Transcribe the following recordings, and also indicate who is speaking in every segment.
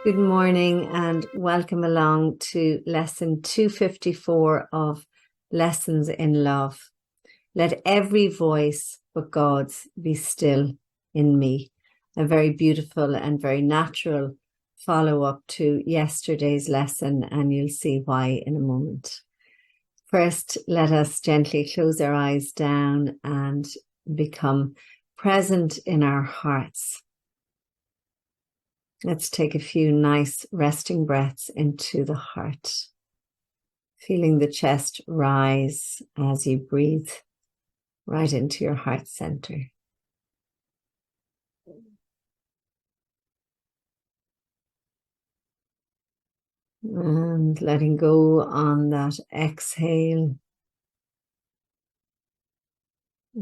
Speaker 1: Good morning and welcome along to lesson 254 of Lessons in Love. Let every voice but God's be still in me. A very beautiful and very natural follow-up to yesterday's lesson, and you'll see why in a moment. First, let us gently close our eyes down and become present in our hearts. Let's take a few nice resting breaths into the heart, feeling the chest rise as you breathe right into your heart center. And letting go on that exhale,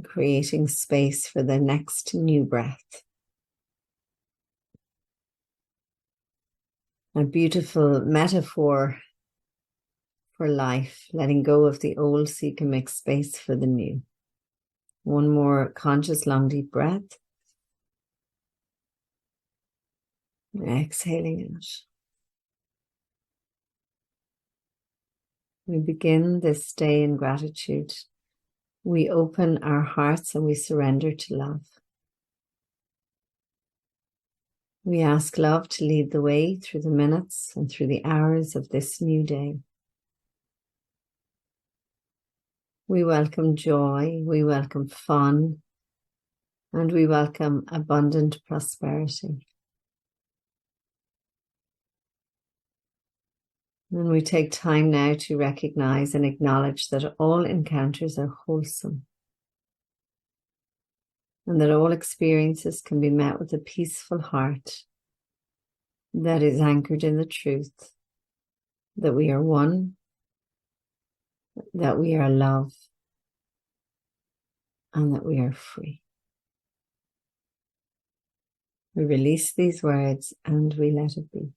Speaker 1: creating space for the next new breath. A beautiful metaphor for life, letting go of the old so you can make space for the new. One more conscious long deep breath. Exhaling out. We begin this day in gratitude. We open our hearts and we surrender to love. We ask love to lead the way through the minutes and through the hours of this new day. We welcome joy, we welcome fun, and we welcome abundant prosperity. And we take time now to recognize and acknowledge that all encounters are wholesome, and that all experiences can be met with a peaceful heart that is anchored in the truth that we are one, that we are love, and that we are free. We release these words and we let it be.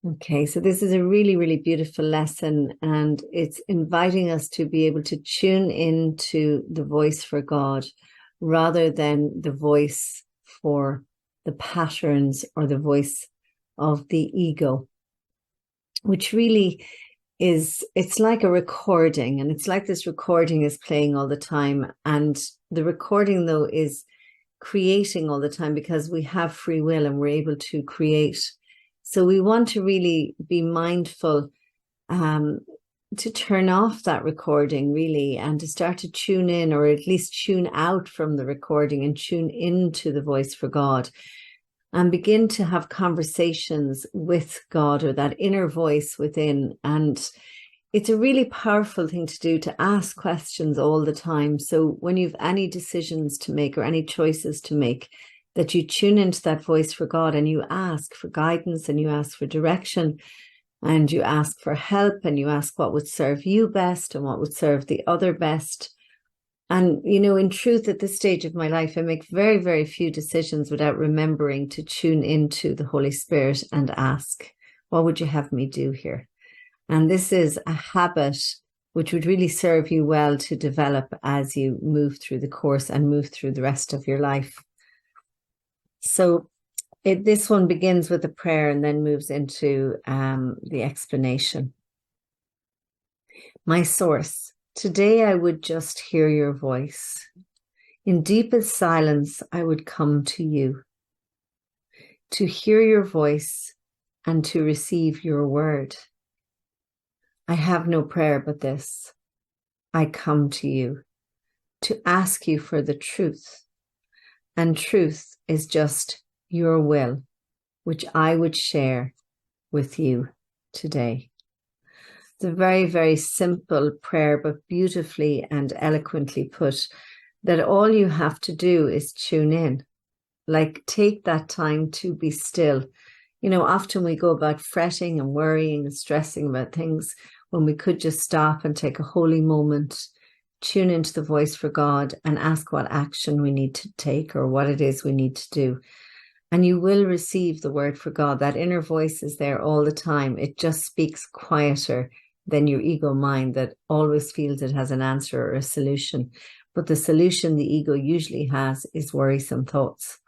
Speaker 1: Okay, so this is a really, really beautiful lesson, and it's inviting us to be able to tune into the voice for God rather than the voice for the patterns or the voice of the ego, which really is, it's like a recording, and it's like this recording is playing all the time, and the recording though is creating all the time because we have free will and we're able to create. So we want to really be mindful to turn off that recording really, and to start to tune in, or at least tune out from the recording and tune into the voice for God, and begin to have conversations with God, or that inner voice within. And it's a really powerful thing to do, to ask questions all the time. So when you've any decisions to make or any choices to make, that you tune into that voice for God and you ask for guidance and you ask for direction and you ask for help and you ask what would serve you best and what would serve the other best. And, you know, in truth, at this stage of my life, I make very, very few decisions without remembering to tune into the Holy Spirit and ask, what would you have me do here? And this is a habit which would really serve you well to develop as you move through the course and move through the rest of your life. So this one begins with a prayer and then moves into the explanation. My source, today I would just hear your voice. In deepest silence, I would come to you, to hear your voice and to receive your word. I have no prayer but this. I come to you to ask you for the truth. And truth is just your will, which I would share with you today. It's a very, very simple prayer, but beautifully and eloquently put, that all you have to do is tune in. Like, take that time to be still. You know, often we go about fretting and worrying and stressing about things when we could just stop and take a holy moment, tune into the voice for God and ask what action we need to take or what it is we need to do. And you will receive the word for God. That inner voice is there all the time. It just speaks quieter than your ego mind that always feels it has an answer or a solution. But the solution the ego usually has is worrisome thoughts,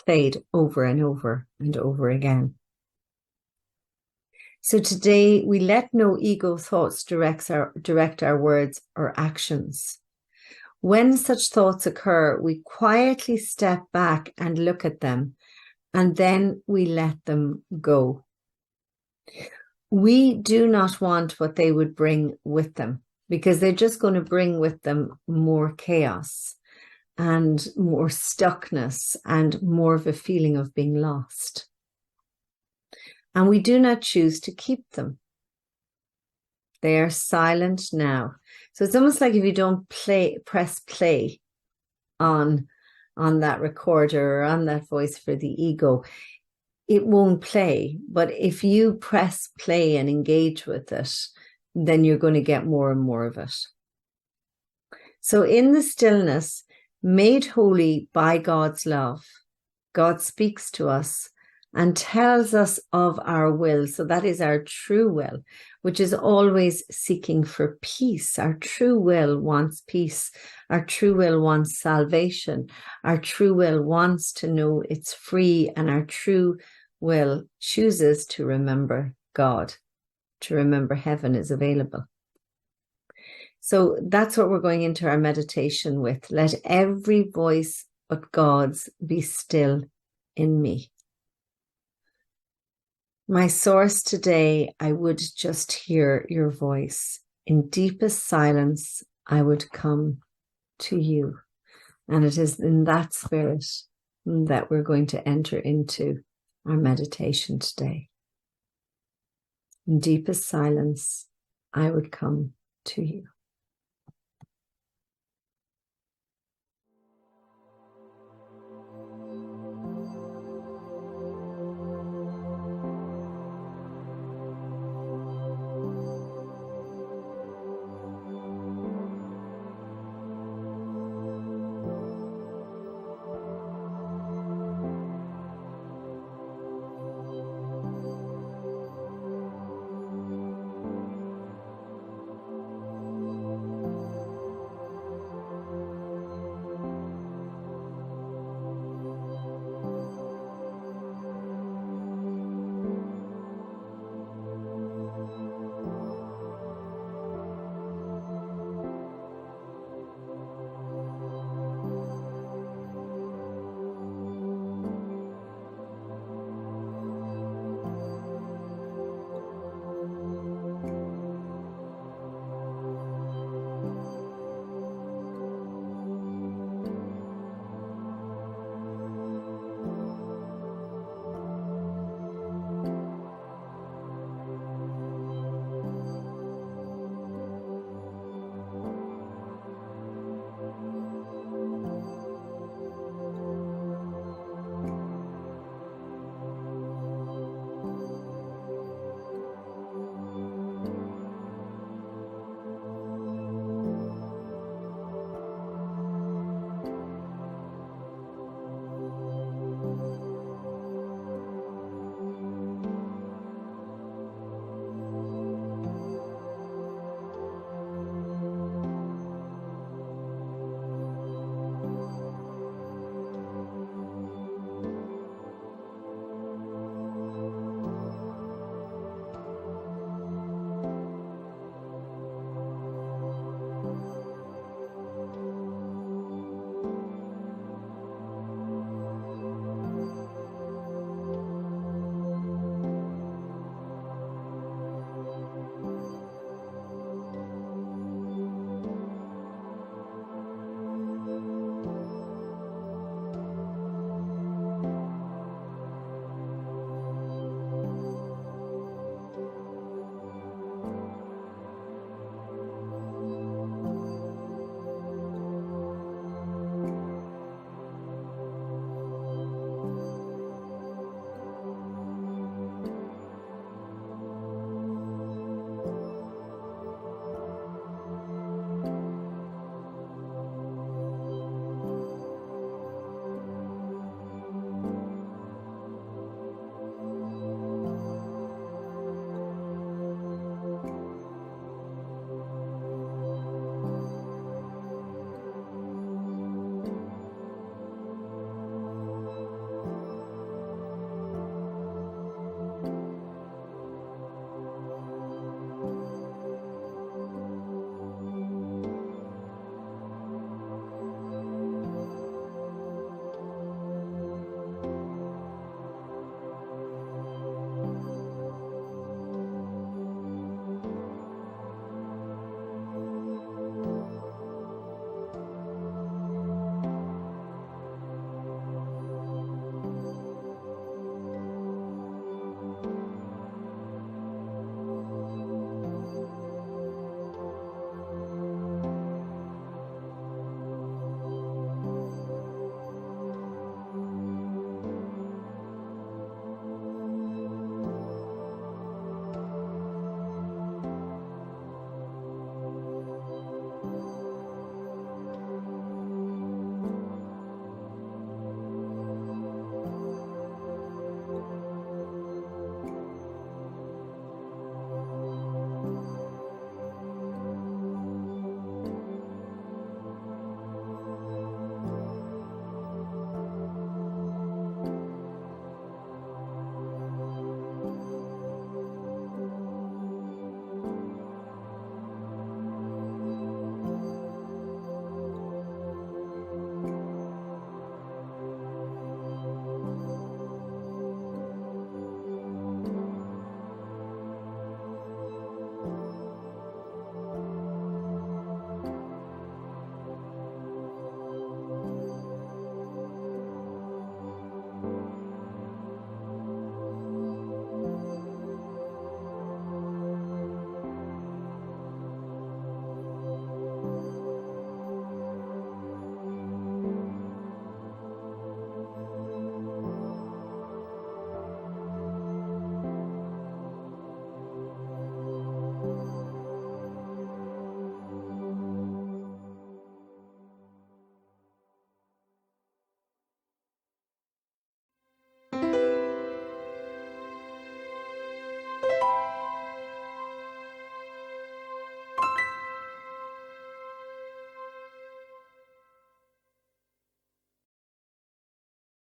Speaker 1: played over and over and over again. So today we let no ego thoughts direct our words or actions. When such thoughts occur, we quietly step back and look at them, and then we let them go. We do not want what they would bring with them, because they're just going to bring with them more chaos and more stuckness and more of a feeling of being lost. And we do not choose to keep them. They are silent now. So it's almost like if you don't press play on that recorder or on that voice for the ego, it won't play. But if you press play and engage with it, then you're going to get more and more of it. So in the stillness, made holy by God's love, God speaks to us and tells us of our will. So that is our true will, which is always seeking for peace. Our true will wants peace. Our true will wants salvation. Our true will wants to know it's free, and our true will chooses to remember God, to remember heaven is available. So that's what we're going into our meditation with. Let every voice but God's be still in me. My source today, I would just hear your voice. In deepest silence, I would come to you. And it is in that spirit that we're going to enter into our meditation today. In deepest silence, I would come to you.